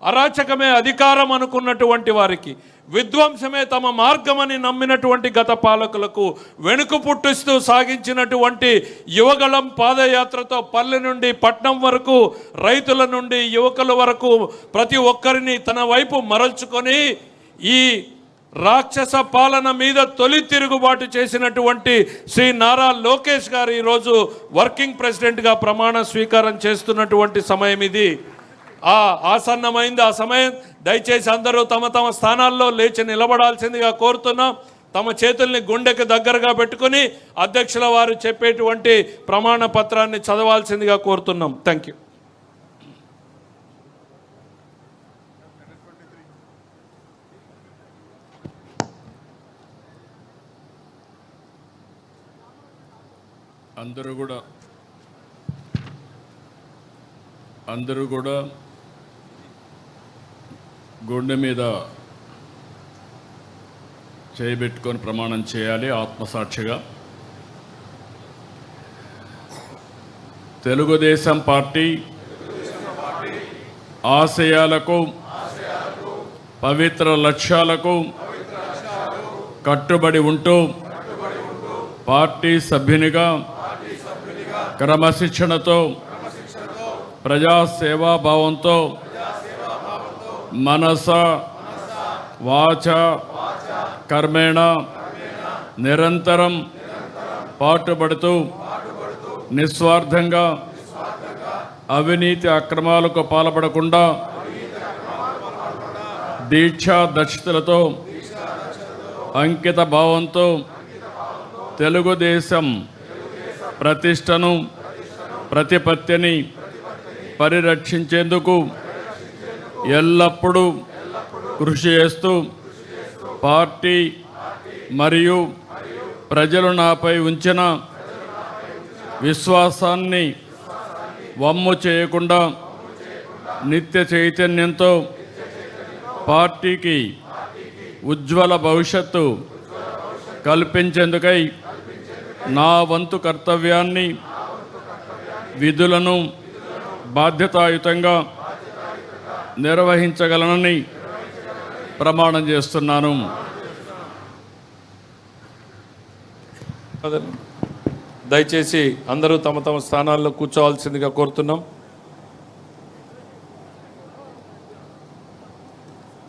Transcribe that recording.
అరాచకమే అధికారం అనుకున్నటువంటి వారికి, విధ్వంసమే తమ మార్గమని నమ్మినటువంటి గత పాలకులకు వెనుక పుట్టిస్తూ సాగించినటువంటి యువగళం పాదయాత్రతో పల్లె నుండి పట్నం వరకు, రైతుల నుండి యువకుల వరకు ప్రతి ఒక్కరిని తన వైపు మరల్చుకొని ఈ రాక్షస పాలన మీద తొలి తిరుగుబాటు చేసినటువంటి శ్రీ నారా లోకేష్ గారు ఈరోజు వర్కింగ్ ప్రెసిడెంట్గా ప్రమాణ స్వీకారం చేస్తున్నటువంటి సమయం ఇది. ఆసన్నమైంది ఆ సమయం. దయచేసి అందరూ తమ తమ స్థానాల్లో లేచి నిలబడాల్సిందిగా కోరుతున్నాం. తమ చేతుల్ని గుండెకి దగ్గరగా పెట్టుకుని అధ్యక్షుల వారు చెప్పేటువంటి ప్రమాణ పత్రాన్ని చదవాల్సిందిగా కోరుతున్నాం. Thank you. అందరూ కూడా గుండె మీద చేయబెట్టుకొని ప్రమాణం చేయాలి ఆత్మసాక్షిగా. తెలుగుదేశం పార్టీ ఆశయాలకు, పవిత్ర లక్ష్యాలకు కట్టుబడి ఉంటూ పార్టీ సభ్యునిగా క్రమశిక్షణతో, ప్రజాసేవాభావంతో మనస వాచ కర్మేణ నిరంతరం పాటుపడుతూ నిస్వార్థంగా అవినీతి అక్రమాలకు పాల్పడకుండా దీక్షా దక్షతలతో అంకిత భావంతో తెలుగుదేశం ప్రతిష్టను, ప్రతిపత్తిని పరిరక్షించేందుకు ఎల్లప్పుడూ కృషి చేస్తూ పార్టీ మరియు ప్రజలు నాపై ఉంచిన విశ్వాసాన్ని వమ్ము చేయకుండా నిత్య చైతన్యంతో పార్టీకి ఉజ్వల భవిష్యత్తు కల్పించేందుకై నా వంతు కర్తవ్యాన్ని, విధులను బాధ్యతాయుతంగా నిర్వహించగలనని ప్రమాణం చేస్తున్నాను. దయచేసి అందరూ తమ తమ స్థానాల్లో కూర్చోవాల్సిందిగా కోరుతున్నాం.